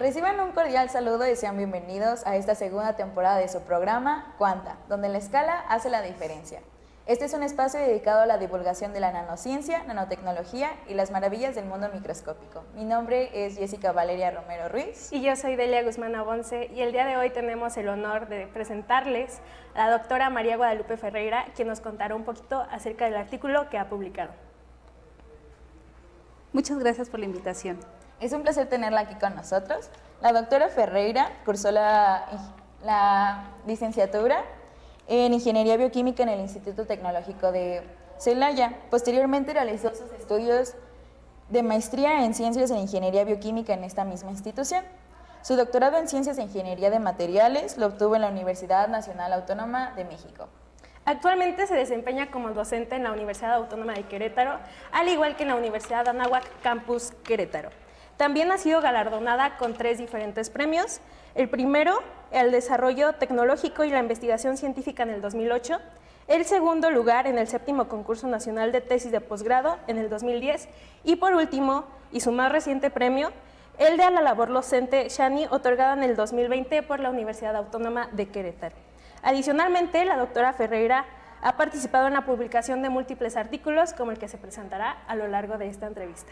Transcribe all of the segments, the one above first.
Reciban un cordial saludo y sean bienvenidos a esta segunda temporada de su programa Cuanta, donde la escala hace la diferencia. Este es un espacio dedicado a la divulgación de la nanociencia, nanotecnología y las maravillas del mundo microscópico. Mi nombre es Jessica Valeria Romero Ruiz. Y yo soy Delia Guzmán Abonce, y el día de hoy tenemos el honor de presentarles a la doctora María Guadalupe Ferreira, quien nos contará un poquito acerca del artículo que ha publicado. Muchas gracias por la invitación. Es un placer tenerla aquí con nosotros. La doctora Ferreira cursó la licenciatura en Ingeniería Bioquímica en el Instituto Tecnológico de Celaya. Posteriormente realizó sus estudios de maestría en Ciencias en Ingeniería Bioquímica en esta misma institución. Su doctorado en Ciencias de Ingeniería de Materiales lo obtuvo en la Universidad Nacional Autónoma de México. Actualmente se desempeña como docente en la Universidad Autónoma de Querétaro, al igual que en la Universidad Anáhuac Campus Querétaro. También ha sido galardonada con 3 diferentes premios. El primero, el desarrollo tecnológico y la investigación científica en el 2008. El segundo lugar en el 7º concurso nacional de tesis de posgrado en el 2010. Y por último, y su más reciente premio, el de a la labor docente Shani, otorgado en el 2020 por la Universidad Autónoma de Querétaro. Adicionalmente, la doctora Ferreira ha participado en la publicación de múltiples artículos, como el que se presentará a lo largo de esta entrevista.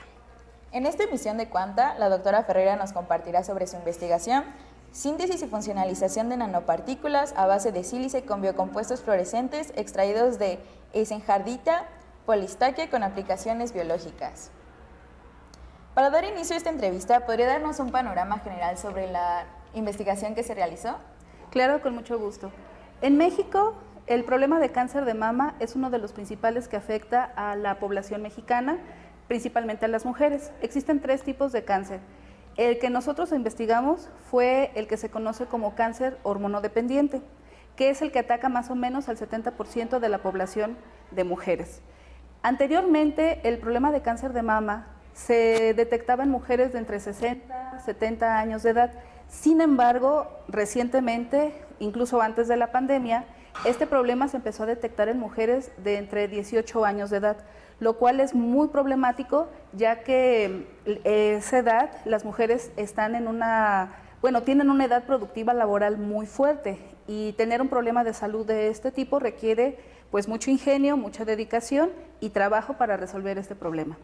En esta emisión de Cuanta, la doctora Ferreira nos compartirá sobre su investigación, síntesis y funcionalización de nanopartículas a base de sílice con biocompuestos fluorescentes extraídos de eisenhardita polistaquia con aplicaciones biológicas. Para dar inicio a esta entrevista, ¿podría darnos un panorama general sobre la investigación que se realizó? Claro, con mucho gusto. En México, el problema de cáncer de mama es uno de los principales que afecta a la población mexicana, principalmente a las mujeres. Existen 3 tipos de cáncer. El que nosotros investigamos fue el que se conoce como cáncer hormonodependiente, que es el que ataca más o menos al 70% de la población de mujeres. Anteriormente, el problema de cáncer de mama se detectaba en mujeres de entre 60 y 70 años de edad. Sin embargo, recientemente, incluso antes de la pandemia, este problema se empezó a detectar en mujeres de entre 18 años de edad, lo cual es muy problemático, ya que esa edad las mujeres están tienen una edad productiva laboral muy fuerte, y tener un problema de salud de este tipo requiere pues mucho ingenio, mucha dedicación y trabajo para resolver este problema.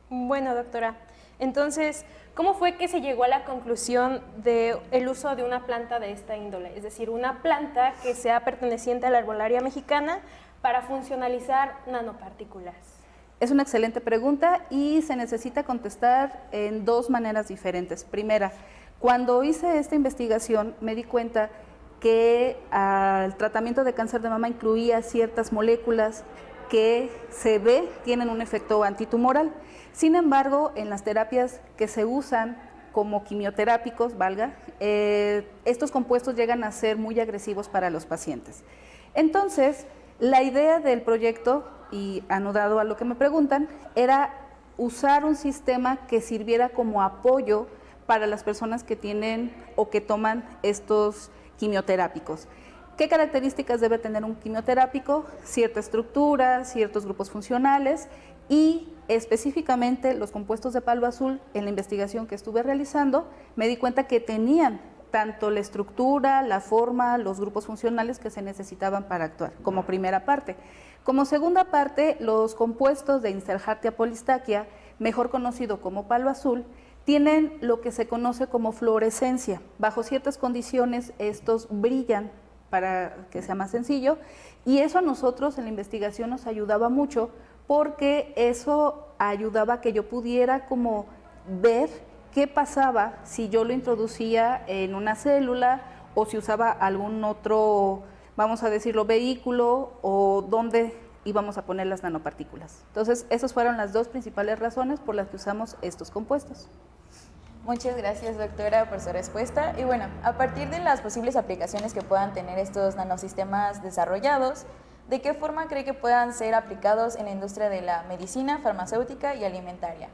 Bueno, doctora, entonces, ¿cómo fue que se llegó a la conclusión del uso de una planta de esta índole? Es decir, una planta que sea perteneciente a la herbolaria mexicana para funcionalizar nanopartículas. Es una excelente pregunta y se necesita contestar en 2 maneras diferentes. Primera, cuando hice esta investigación me di cuenta que el tratamiento de cáncer de mama incluía ciertas moléculas que se ve tienen un efecto antitumoral. Sin embargo, en las terapias que se usan como quimioterápicos, estos compuestos llegan a ser muy agresivos para los pacientes. Entonces, la idea del proyecto, y anudado a lo que me preguntan, era usar un sistema que sirviera como apoyo para las personas que tienen o que toman estos quimioterápicos. ¿Qué características debe tener un quimioterápico? Cierta estructura, ciertos grupos funcionales, y específicamente los compuestos de palo azul, en la investigación que estuve realizando, me di cuenta que tenían tanto la estructura, la forma, los grupos funcionales que se necesitaban para actuar, como primera parte. Como segunda parte, los compuestos de eisenhardita polistaquia, mejor conocido como palo azul, tienen lo que se conoce como fluorescencia. Bajo ciertas condiciones, estos brillan para que sea más sencillo, y eso a nosotros en la investigación nos ayudaba mucho, porque eso ayudaba a que yo pudiera como ver qué pasaba si yo lo introducía en una célula o si usaba algún otro, vamos a decirlo, vehículo, o dónde íbamos a poner las nanopartículas. Entonces, esas fueron las 2 principales razones por las que usamos estos compuestos. Muchas gracias, doctora, por su respuesta. Y bueno, a partir de las posibles aplicaciones que puedan tener estos nanosistemas desarrollados, ¿de qué forma cree que puedan ser aplicados en la industria de la medicina, farmacéutica y alimentaria?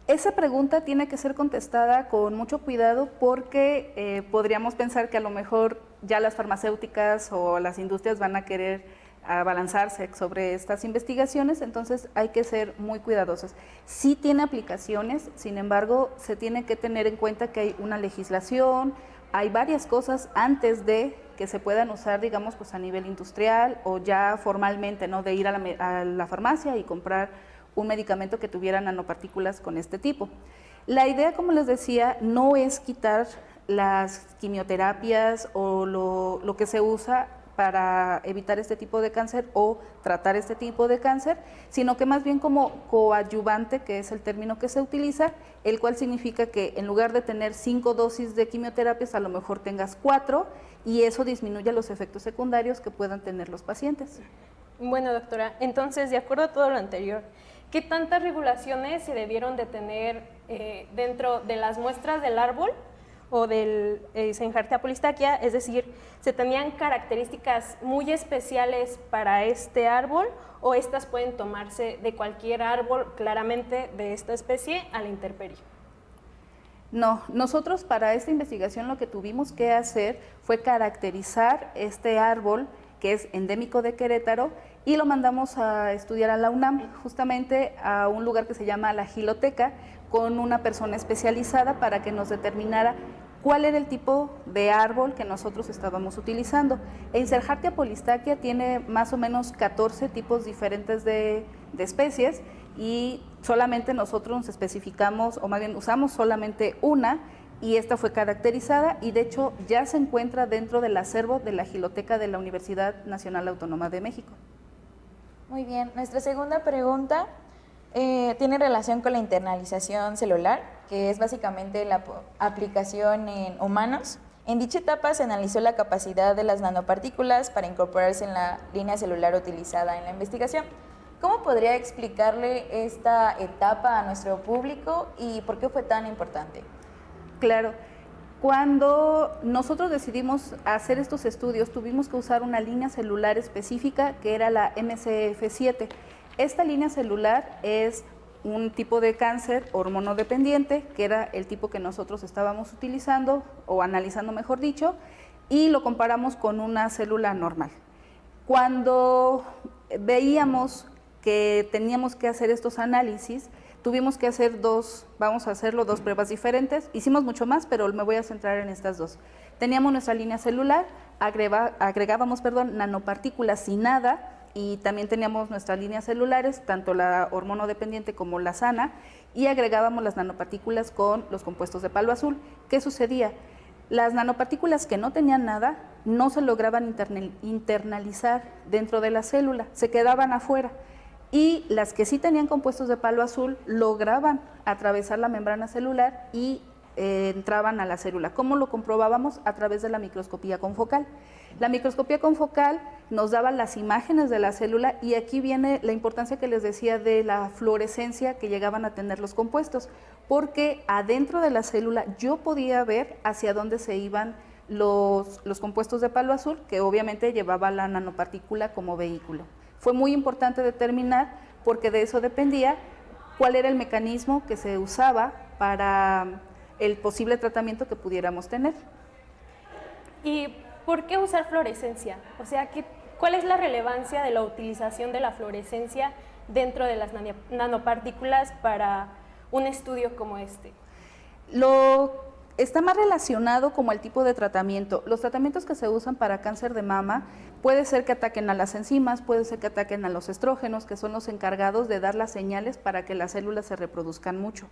Esa pregunta tiene que ser contestada con mucho cuidado, porque podríamos pensar que a lo mejor ya las farmacéuticas o las industrias van a querer abalanzarse sobre estas investigaciones, entonces hay que ser muy cuidadosos. Sí tiene aplicaciones, sin embargo, se tiene que tener en cuenta que hay una legislación, hay varias cosas antes de que se puedan usar, digamos, pues a nivel industrial o ya formalmente, ¿no? De ir a la farmacia y comprar un medicamento que tuviera nanopartículas con este tipo. La idea, como les decía, no es quitar las quimioterapias o lo que se usa para evitar este tipo de cáncer o tratar este tipo de cáncer, sino que más bien como coadyuvante, que es el término que se utiliza, el cual significa que en lugar de tener 5 dosis de quimioterapias, a lo mejor tengas 4 y eso disminuye los efectos secundarios que puedan tener los pacientes. Bueno, doctora, entonces, de acuerdo a todo lo anterior, ¿qué tantas regulaciones se debieron de tener dentro de las muestras del árbol o del Zenjartea polystachya? Es decir, ¿se tenían características muy especiales para este árbol o estas pueden tomarse de cualquier árbol claramente de esta especie a la intemperie? No, nosotros para esta investigación lo que tuvimos que hacer fue caracterizar este árbol que es endémico de Querétaro y lo mandamos a estudiar a la UNAM, justamente a un lugar que se llama la Giloteca, con una persona especializada para que nos determinara cuál era el tipo de árbol que nosotros estábamos utilizando. Zenjartea polystachya tiene más o menos 14 tipos diferentes de especies y solamente nosotros nos especificamos, o más bien usamos solamente una, y esta fue caracterizada y de hecho ya se encuentra dentro del acervo de la Giloteca de la Universidad Nacional Autónoma de México. Muy bien, nuestra segunda pregunta tiene relación con la internalización celular, que es básicamente la aplicación en humanos. En dicha etapa se analizó la capacidad de las nanopartículas para incorporarse en la línea celular utilizada en la investigación. ¿Cómo podría explicarle esta etapa a nuestro público y por qué fue tan importante? Claro, cuando nosotros decidimos hacer estos estudios tuvimos que usar una línea celular específica que era la MCF7. Esta línea celular es un tipo de cáncer hormonodependiente, que era el tipo que nosotros estábamos utilizando o analizando, mejor dicho, y lo comparamos con una célula normal. Cuando veíamos que teníamos que hacer estos análisis, tuvimos que hacer dos pruebas diferentes. Hicimos mucho más, pero me voy a centrar en estas dos. Teníamos nuestra línea celular, agregábamos nanopartículas sin nada, y también teníamos nuestras líneas celulares, tanto la hormonodependiente como la sana, y agregábamos las nanopartículas con los compuestos de palo azul. ¿Qué sucedía? Las nanopartículas que no tenían nada no se lograban internalizar dentro de la célula, se quedaban afuera. Y las que sí tenían compuestos de palo azul lograban atravesar la membrana celular y entraban a la célula. ¿Cómo lo comprobábamos? A través de la microscopía confocal. La microscopía confocal nos daba las imágenes de la célula y aquí viene la importancia que les decía de la fluorescencia que llegaban a tener los compuestos, porque adentro de la célula yo podía ver hacia dónde se iban los compuestos de palo azul, que obviamente llevaba la nanopartícula como vehículo. Fue muy importante determinar, porque de eso dependía cuál era el mecanismo que se usaba para el posible tratamiento que pudiéramos tener. ¿Y por qué usar fluorescencia? O sea, ¿cuál es la relevancia de la utilización de la fluorescencia dentro de las nanopartículas para un estudio como este? Está más relacionado como el tipo de tratamiento. Los tratamientos que se usan para cáncer de mama puede ser que ataquen a las enzimas, puede ser que ataquen a los estrógenos, que son los encargados de dar las señales para que las células se reproduzcan mucho.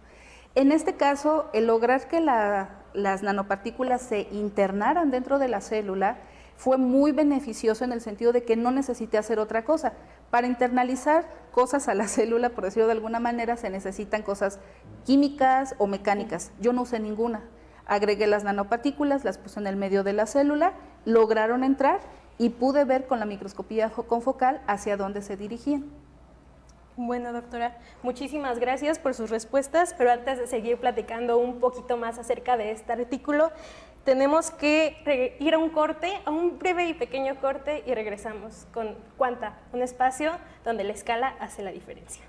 En este caso, el lograr que las nanopartículas se internaran dentro de la célula fue muy beneficioso en el sentido de que no necesité hacer otra cosa. Para internalizar cosas a la célula, por decirlo de alguna manera, se necesitan cosas químicas o mecánicas. Yo no usé ninguna. Agregué las nanopartículas, las puse en el medio de la célula, lograron entrar y pude ver con la microscopía confocal hacia dónde se dirigían. Bueno, doctora, muchísimas gracias por sus respuestas, pero antes de seguir platicando un poquito más acerca de este artículo, tenemos que ir a un corte, a un breve y pequeño corte, y regresamos con Cuanta, un espacio donde la escala hace la diferencia.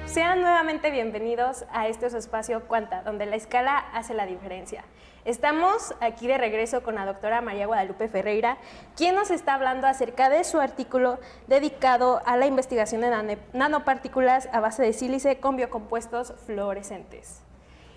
Sean nuevamente bienvenidos a este su espacio Cuanta, donde la escala hace la diferencia. Estamos aquí de regreso con la doctora María Guadalupe Ferreira, quien nos está hablando acerca de su artículo dedicado a la investigación de nanopartículas a base de sílice con biocompuestos fluorescentes.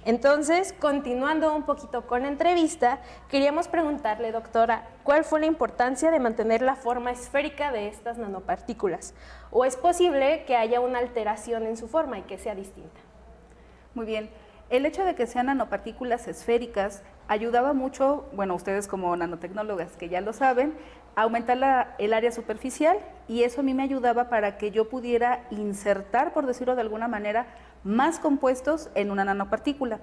Entonces, continuando un poquito con la entrevista, queríamos preguntarle, doctora, ¿cuál fue la importancia de mantener la forma esférica de estas nanopartículas? ¿O es posible que haya una alteración en su forma y que sea distinta? Muy bien. El hecho de que sean nanopartículas esféricas ayudaba mucho, bueno, ustedes como nanotecnólogas que ya lo saben, a aumentar el área superficial, y eso a mí me ayudaba para que yo pudiera insertar, por decirlo de alguna manera, más compuestos en una nanopartícula.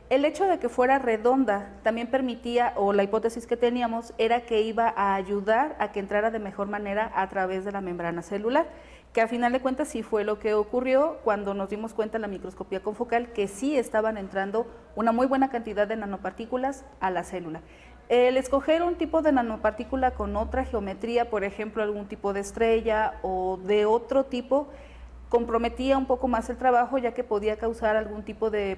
El hecho de que fuera redonda también permitía, o la hipótesis que teníamos, era que iba a ayudar a que entrara de mejor manera a través de la membrana celular, que a final de cuentas sí fue lo que ocurrió cuando nos dimos cuenta en la microscopía confocal que sí estaban entrando una muy buena cantidad de nanopartículas a la célula. El escoger un tipo de nanopartícula con otra geometría, por ejemplo, algún tipo de estrella o de otro tipo, comprometía un poco más el trabajo, ya que podía causar algún tipo de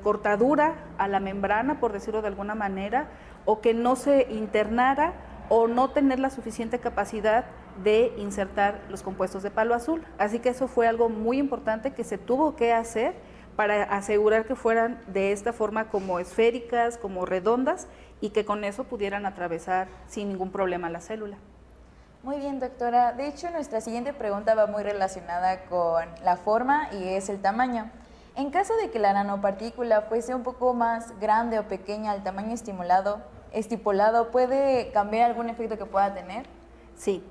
cortadura a la membrana, por decirlo de alguna manera, o que no se internara o no tener la suficiente capacidad de insertar los compuestos de palo azul. Así que eso fue algo muy importante que se tuvo que hacer para asegurar que fueran de esta forma como esféricas, como redondas, y que con eso pudieran atravesar sin ningún problema la célula. Muy bien, doctora. De hecho, nuestra siguiente pregunta va muy relacionada con la forma y es el tamaño. En caso de que la nanopartícula fuese un poco más grande o pequeña al tamaño estipulado, ¿puede cambiar algún efecto que pueda tener? Sí.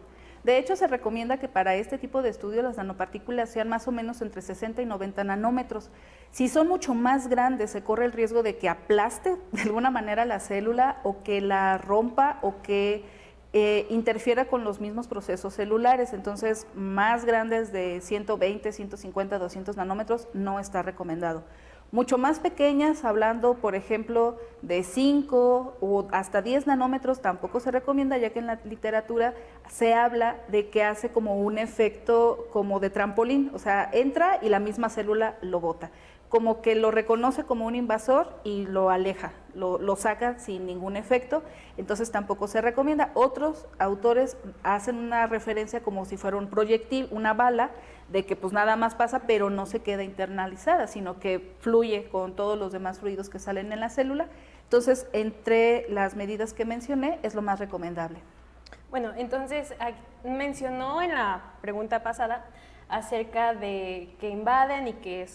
De hecho, se recomienda que para este tipo de estudio las nanopartículas sean más o menos entre 60 y 90 nanómetros. Si son mucho más grandes, se corre el riesgo de que aplaste de alguna manera la célula, o que la rompa, o que interfiera con los mismos procesos celulares. Entonces, más grandes de 120, 150, 200 nanómetros no está recomendado. Mucho más pequeñas, hablando por ejemplo de 5 o hasta 10 nanómetros, tampoco se recomienda, ya que en la literatura se habla de que hace como un efecto como de trampolín, o sea, entra y la misma célula lo bota, como que lo reconoce como un invasor y lo aleja, lo saca sin ningún efecto, entonces tampoco se recomienda. Otros autores hacen una referencia como si fuera un proyectil, una bala, de que pues nada más pasa, pero no se queda internalizada, sino que fluye con todos los demás fluidos que salen en la célula. Entonces, entre las medidas que mencioné, es lo más recomendable. Bueno, entonces mencionó en la pregunta pasada acerca de que invaden y que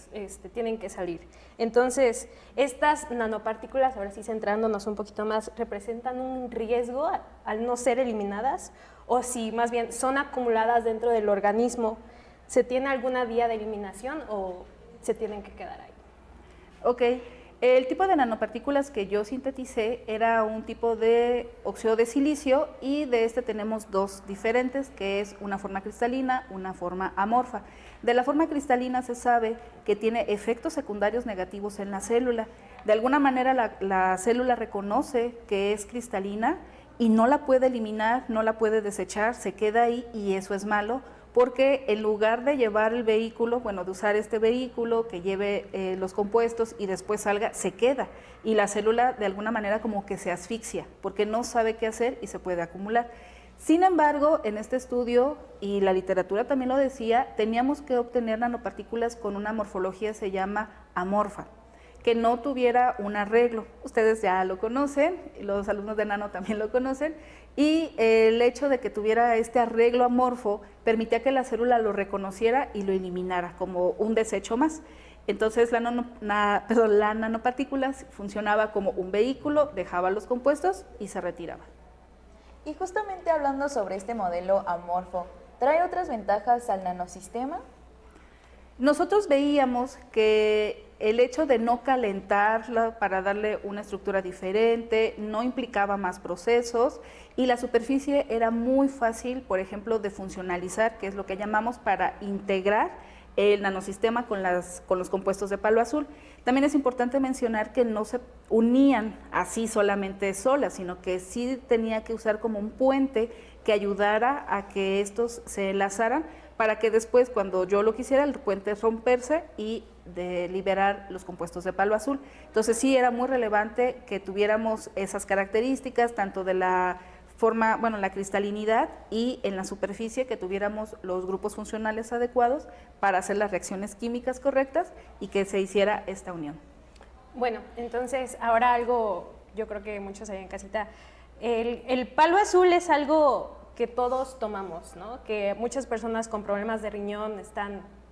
tienen que salir. Entonces, estas nanopartículas, ahora sí centrándonos un poquito más, ¿representan un riesgo al no ser eliminadas? O si más bien son acumuladas dentro del organismo, ¿se tiene alguna vía de eliminación o se tienen que quedar ahí? Ok. El tipo de nanopartículas que yo sinteticé era un tipo de óxido de silicio, y de este tenemos dos diferentes, que es una forma cristalina, una forma amorfa. De la forma cristalina se sabe que tiene efectos secundarios negativos en la célula. De alguna manera la célula reconoce que es cristalina y no la puede eliminar, no la puede desechar, se queda ahí, y eso es malo, porque en lugar de llevar el vehículo, bueno, de usar este vehículo que lleve los compuestos y después salga, se queda, y la célula de alguna manera como que se asfixia, porque no sabe qué hacer y se puede acumular. Sin embargo, en este estudio, y la literatura también lo decía, teníamos que obtener nanopartículas con una morfología, se llama amorfa, que no tuviera un arreglo. Ustedes ya lo conocen, los alumnos de nano también lo conocen, y el hecho de que tuviera este arreglo amorfo permitía que la célula lo reconociera y lo eliminara como un desecho más. Entonces la nanopartícula funcionaba como un vehículo, dejaba los compuestos y se retiraba. Y justamente hablando sobre este modelo amorfo, ¿trae otras ventajas al nanosistema? Nosotros veíamos que el hecho de no calentarla para darle una estructura diferente no implicaba más procesos, y la superficie era muy fácil, por ejemplo, de funcionalizar, que es lo que llamamos para integrar el nanosistema con los compuestos de palo azul. También es importante mencionar que no se unían así solamente solas, sino que sí tenía que usar como un puente que ayudara a que estos se enlazaran para que después, cuando yo lo quisiera, el puente romperse y de liberar los compuestos de palo azul. Entonces sí era muy relevante que tuviéramos esas características, tanto de la forma, bueno, la cristalinidad y en la superficie, que tuviéramos los grupos funcionales adecuados para hacer las reacciones químicas correctas y que se hiciera esta unión. Bueno, entonces ahora algo, yo creo que muchos ahí en casita, el palo azul es algo que todos tomamos, ¿no? Que muchas personas con problemas de riñón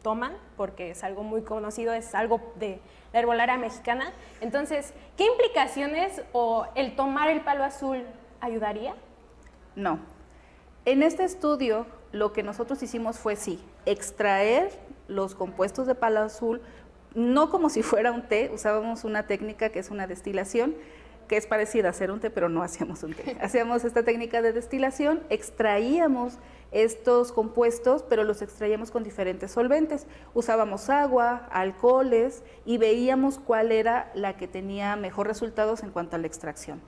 toman, porque es algo muy conocido, es algo de la herbolaria mexicana. Entonces, ¿qué implicaciones o el tomar el palo azul ayudaría? No. En este estudio, lo que nosotros hicimos fue, sí, extraer los compuestos de palo azul, no como si fuera un té, usábamos una técnica que es una destilación, que es parecida a hacer un té, pero no hacíamos un té. Hacíamos esta técnica de destilación, extraíamos estos compuestos, pero los extraíamos con diferentes solventes. Usábamos agua, alcoholes y veíamos cuál era la que tenía mejor resultados en cuanto a la extracción.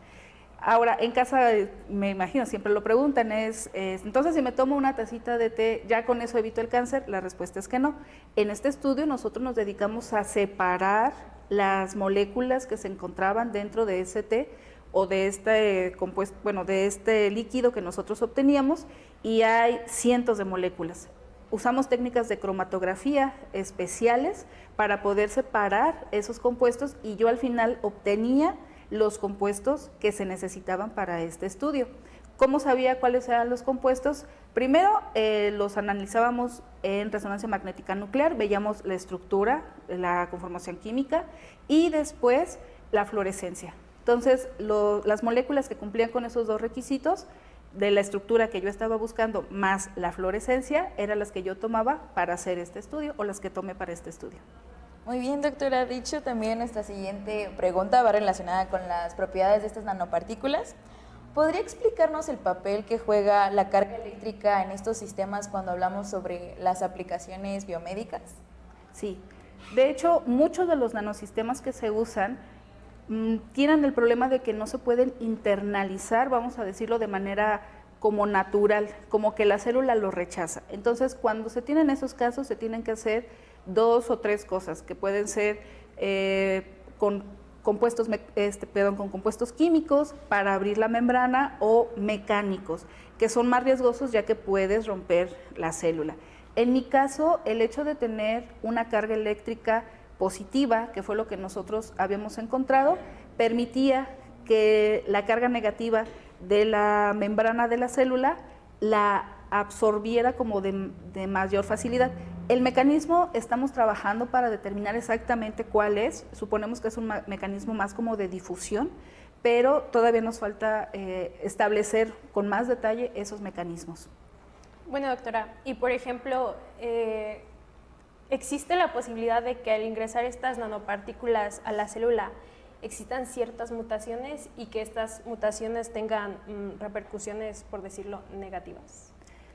Ahora, en casa, me imagino, siempre lo preguntan, entonces si me tomo una tacita de té, ¿ya con eso evito el cáncer? La respuesta es que no. En este estudio nosotros nos dedicamos a separar las moléculas que se encontraban dentro de ese té o de este compuesto, bueno, de este líquido que nosotros obteníamos, y hay cientos de moléculas. Usamos técnicas de cromatografía especiales para poder separar esos compuestos y yo al final obtenía los compuestos que se necesitaban para este estudio. ¿Cómo sabía cuáles eran los compuestos? Primero los analizábamos en resonancia magnética nuclear, veíamos la estructura, la conformación química y después la fluorescencia. Entonces, las moléculas que cumplían con esos dos requisitos de la estructura que yo estaba buscando más la fluorescencia eran las que yo tomaba para hacer este estudio o las que tomé para este estudio. Muy bien, doctora. Dicho, también nuestra siguiente pregunta va relacionada con las propiedades de estas nanopartículas. ¿Podría explicarnos el papel que juega la carga eléctrica en estos sistemas cuando hablamos sobre las aplicaciones biomédicas? Sí, de hecho, muchos de los nanosistemas que se usan tienen el problema de que no se pueden internalizar, vamos a decirlo de manera como natural, como que la célula lo rechaza. Entonces, cuando se tienen esos casos, se tienen que hacer 2 o 3 cosas, que pueden ser con compuestos químicos para abrir la membrana o mecánicos, que son más riesgosos ya que puedes romper la célula. En mi caso, el hecho de tener una carga eléctrica positiva, que fue lo que nosotros habíamos encontrado, permitía que la carga negativa de la membrana de la célula la absorbiera como de mayor facilidad. El mecanismo estamos trabajando para determinar exactamente cuál es, suponemos que es un mecanismo más como de difusión, pero todavía nos falta establecer con más detalle esos mecanismos. Bueno, doctora, y por ejemplo, ¿existe la posibilidad de que al ingresar estas nanopartículas a la célula existan ciertas mutaciones y que estas mutaciones tengan repercusiones, por decirlo, negativas?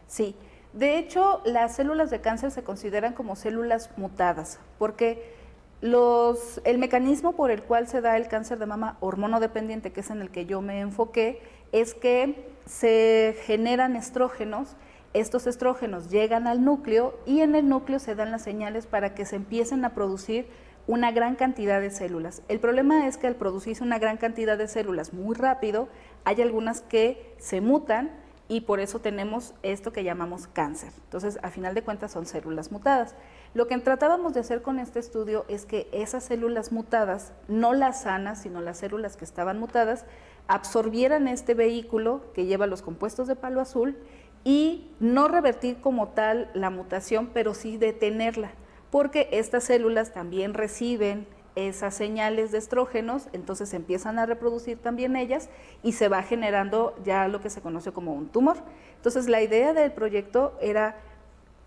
Sí, de hecho, las células de cáncer se consideran como células mutadas, porque el mecanismo por el cual se da el cáncer de mama hormonodependiente, que es en el que yo me enfoqué, es que se generan estrógenos. Estos estrógenos llegan al núcleo y en el núcleo se dan las señales para que se empiecen a producir una gran cantidad de células. El problema es que al producirse una gran cantidad de células muy rápido, hay algunas que se mutan y por eso tenemos esto que llamamos cáncer. Entonces, a final de cuentas, son células mutadas. Lo que tratábamos de hacer con este estudio es que esas células mutadas, no las sanas, sino las células que estaban mutadas, absorbieran este vehículo que lleva los compuestos de palo azul y no revertir como tal la mutación, pero sí detenerla, porque estas células también reciben esas señales de estrógenos, entonces empiezan a reproducir también ellas y se va generando ya lo que se conoce como un tumor. Entonces la idea del proyecto era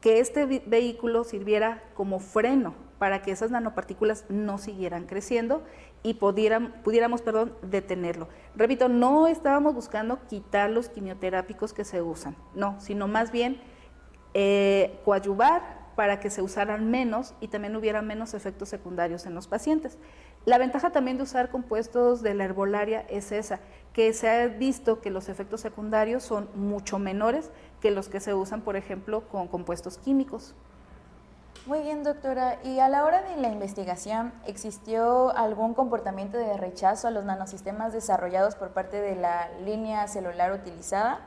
que este vehículo sirviera como freno para que esas nanopartículas no siguieran creciendo y pudiéramos detenerlo. Repito, no estábamos buscando quitar los quimioterápicos que se usan, no, sino más bien coadyuvar para que se usaran menos y también hubiera menos efectos secundarios en los pacientes. La ventaja también de usar compuestos de la herbolaria es esa, que se ha visto que los efectos secundarios son mucho menores que los que se usan, por ejemplo, con compuestos químicos. Muy bien, doctora. ¿Y a la hora de la investigación existió algún comportamiento de rechazo a los nanosistemas desarrollados por parte de la línea celular utilizada?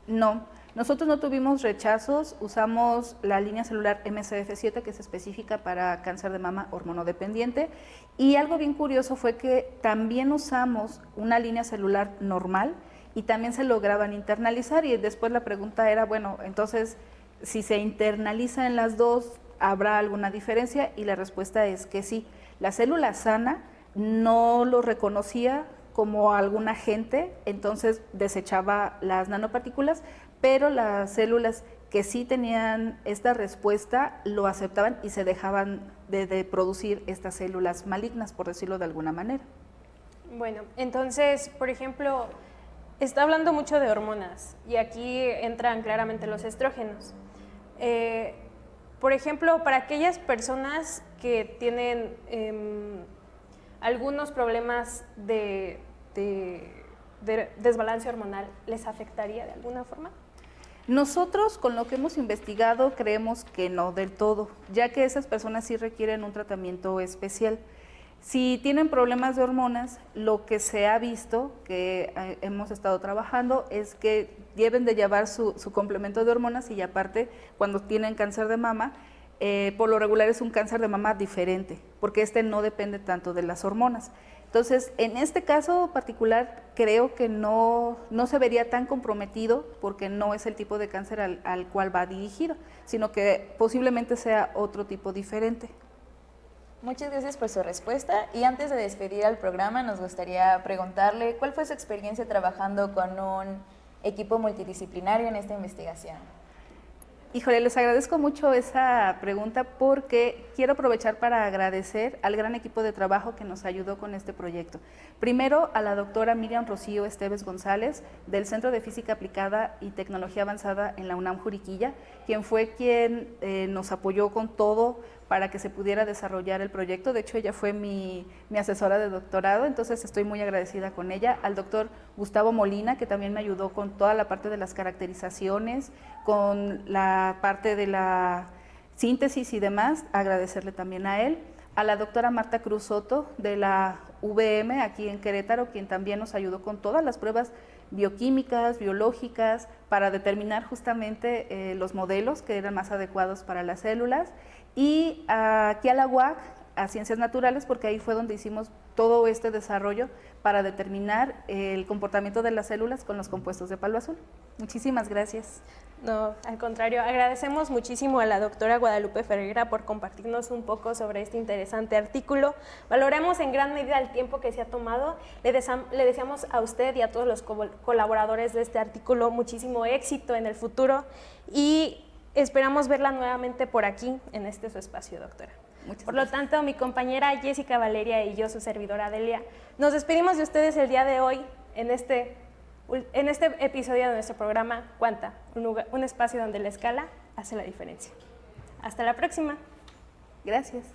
No, nosotros no tuvimos rechazos, usamos la línea celular MCF7 que es específica para cáncer de mama hormonodependiente, y algo bien curioso fue que también usamos una línea celular normal y también se lograban internalizar, y después la pregunta era, bueno, entonces si se internaliza en las dos, ¿habrá alguna diferencia? Y la respuesta es que sí. La célula sana no lo reconocía como algún agente, entonces desechaba las nanopartículas, pero las células que sí tenían esta respuesta lo aceptaban y se dejaban de producir estas células malignas, por decirlo de alguna manera. Bueno, entonces, por ejemplo, está hablando mucho de hormonas y aquí entran claramente los estrógenos. Por ejemplo, para aquellas personas que tienen algunos problemas de desbalance hormonal, ¿les afectaría de alguna forma? Nosotros, con lo que hemos investigado, creemos que no del todo, ya que esas personas sí requieren un tratamiento especial. Si tienen problemas de hormonas, lo que se ha visto, que hemos estado trabajando, es que deben de llevar su complemento de hormonas, y aparte, cuando tienen cáncer de mama, por lo regular es un cáncer de mama diferente, porque este no depende tanto de las hormonas. Entonces, en este caso particular, creo que no se vería tan comprometido, porque no es el tipo de cáncer al cual va dirigido, sino que posiblemente sea otro tipo diferente. Muchas gracias por su respuesta, y antes de despedir al programa nos gustaría preguntarle cuál fue su experiencia trabajando con un equipo multidisciplinario en esta investigación. Híjole, les agradezco mucho esa pregunta porque quiero aprovechar para agradecer al gran equipo de trabajo que nos ayudó con este proyecto. Primero, a la doctora Miriam Rocío Esteves González, del Centro de Física Aplicada y Tecnología Avanzada en la UNAM Juriquilla, quien fue quien nos apoyó con todo para que se pudiera desarrollar el proyecto. De hecho, ella fue mi asesora de doctorado, entonces estoy muy agradecida con ella. Al doctor Gustavo Molina, que también me ayudó con toda la parte de las caracterizaciones, con la parte de la síntesis y demás, agradecerle también a él. A la doctora Marta Cruz Soto, de la VM, aquí en Querétaro, quien también nos ayudó con todas las pruebas bioquímicas, biológicas, para determinar justamente los modelos que eran más adecuados para las células. Y aquí a la UAC, a Ciencias Naturales, porque ahí fue donde hicimos todo este desarrollo para determinar el comportamiento de las células con los compuestos de palo azul. Muchísimas gracias. No, al contrario, agradecemos muchísimo a la doctora Guadalupe Ferreira por compartirnos un poco sobre este interesante artículo. Valoramos en gran medida el tiempo que se ha tomado. Le deseamos a usted y a todos los colaboradores de este artículo muchísimo éxito en el futuro, y esperamos verla nuevamente por aquí, en este su espacio, doctora. Por lo tanto, mi compañera Jessica Valeria y yo, su servidora Delia, nos despedimos de ustedes el día de hoy en este episodio de nuestro programa Cuanta, un espacio donde la escala hace la diferencia. Hasta la próxima. Gracias.